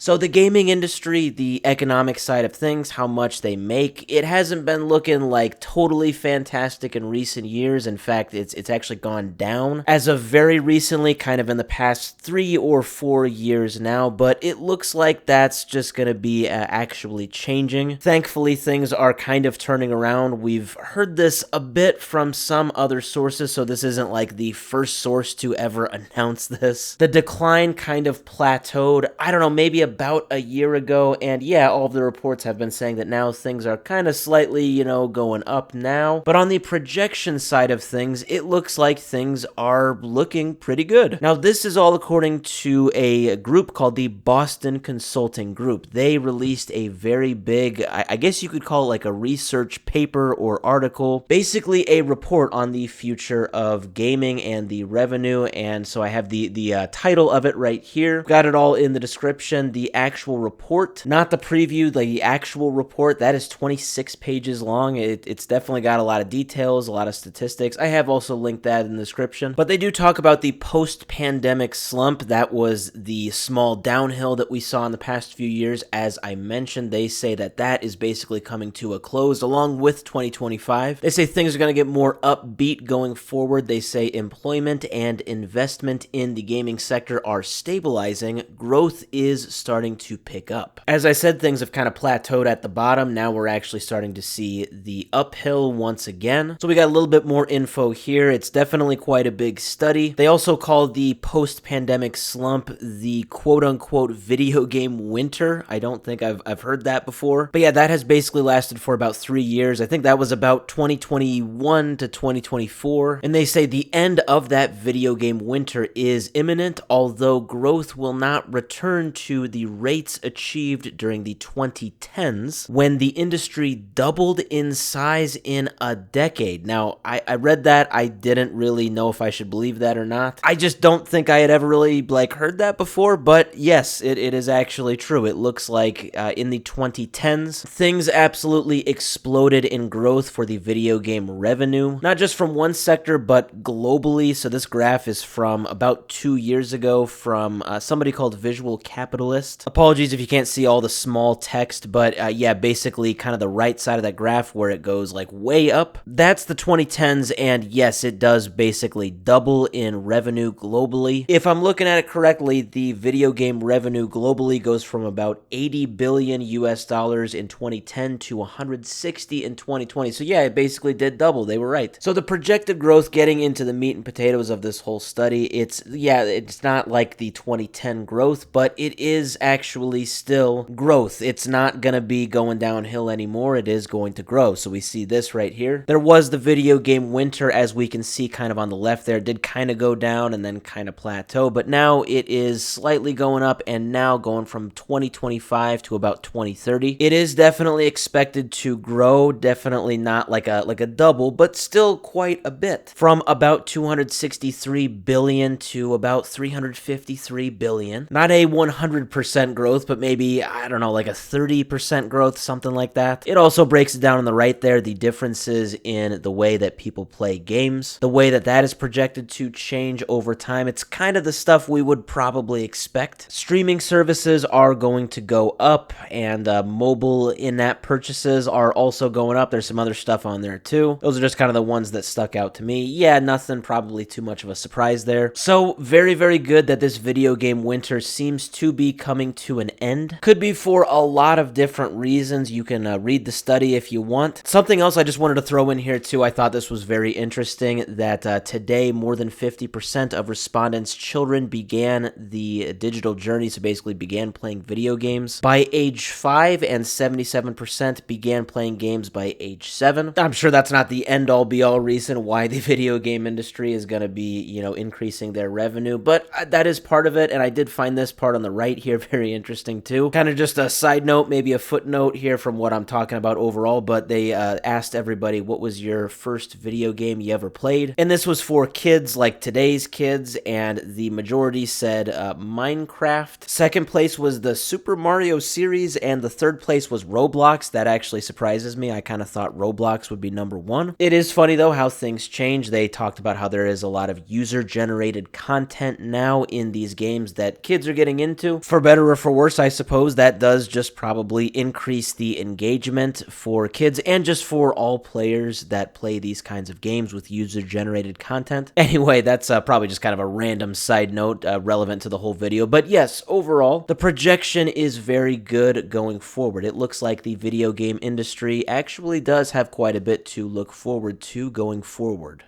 So the gaming industry, the economic side of things, how much they make, it hasn't been looking like totally fantastic in recent years. In fact, it's actually gone down as of very recently, kind of in the past 3 or 4 years now, but it looks like that's just going to be actually changing. Thankfully, things are kind of turning around. We've heard this a bit from some other sources, so this isn't like the first source to ever announce this. The decline kind of plateaued, I don't know, maybe about a year ago, and yeah, all of the reports have been saying that now things are kind of slightly, going up now. But on the projection side of things, it looks like things are looking pretty good. Now, this is all according to a group called the Boston Consulting Group. They released a very big, I guess you could call it like a research paper or article, basically a report on the future of gaming and the revenue. And so I have the title of it right here. Got it all in the description. The actual report, not the preview, the actual report, that is 26 pages long. It's definitely got a lot of details, a lot of statistics. I have also linked that in the description. But they do talk about the post-pandemic slump. That was the small downhill that we saw in the past few years. As I mentioned, they say that that is basically coming to a close along with 2025. They say things are going to get more upbeat going forward. They say employment and investment in the gaming sector are stabilizing. Growth is starting to pick up. As I said, things have kind of plateaued at the bottom. Now we're actually starting to see the uphill once again. So we got a little bit more info here. It's definitely quite a big study. They also call the post-pandemic slump the quote-unquote video game winter. I don't think I've heard that before. But yeah, that has basically lasted for about 3 years. I think that was about 2021 to 2024. And they say the end of that video game winter is imminent, although growth will not return to the rates achieved during the 2010s when the industry doubled in size in a decade. Now, I read that. I didn't really know if I should believe that or not. I just don't think I had ever really heard that before, but yes, it is actually true. It looks like in the 2010s, things absolutely exploded in growth for the video game revenue, not just from one sector, but globally. So this graph is from about 2 years ago from somebody called Visual Capitalist. Apologies if you can't see all the small text, but yeah, basically kind of the right side of that graph where it goes way up. That's the 2010s, and yes, it does basically double in revenue globally. If I'm looking at it correctly, the video game revenue globally goes from about 80 billion US dollars in 2010 to 160 in 2020. So yeah, it basically did double. They were right. So the projected growth, getting into the meat and potatoes of this whole study, it's not like the 2010 growth, but it is actually still growth. It's not going to be going downhill anymore. It is going to grow. So we see this right here. There was the video game winter, as we can see kind of on the left there. It did kind of go down and then kind of plateau, but now it is slightly going up, and now going from 2025 to about 2030. It is definitely expected to grow, definitely not like a double, but still quite a bit. From about 263 billion to about 353 billion. Not a 100% growth, but maybe, I don't know, like a 30% growth, something like that. It also breaks it down on the right there, the differences in the way that people play games, the way that is projected to change over time. It's kind of the stuff we would probably expect. Streaming services are going to go up, and mobile in-app purchases are also going up. There's some other stuff on there too. Those are just kind of the ones that stuck out to me. Yeah, nothing probably too much of a surprise there. So very, very good that this video game winter seems to be coming to an end. Could be for a lot of different reasons. You can read the study if you want. Something else I just wanted to throw in here too, I thought this was very interesting, that today more than 50% of respondents' children began the digital journey, so basically began playing video games by age 5, and 77% began playing games by age 7. I'm sure that's not the end-all be-all reason why the video game industry is going to be, increasing their revenue, but that is part of it, and I did find this part on the right here very interesting too. Kind of just a side note, maybe a footnote here from what I'm talking about overall, but they asked everybody, what was your first video game you ever played? And this was for kids like today's kids, and the majority said Minecraft. Second place was the Super Mario series, and the third place was Roblox. That actually surprises me. I kind of thought Roblox would be number one. It is funny though how things change. They talked about how there is a lot of user-generated content now in these games that kids are getting into. For better or for worse, I suppose that does just probably increase the engagement for kids and just for all players that play these kinds of games with user-generated content. Anyway, that's probably just kind of a random side note relevant to the whole video. But yes, overall, the projection is very good going forward. It looks like the video game industry actually does have quite a bit to look forward to going forward.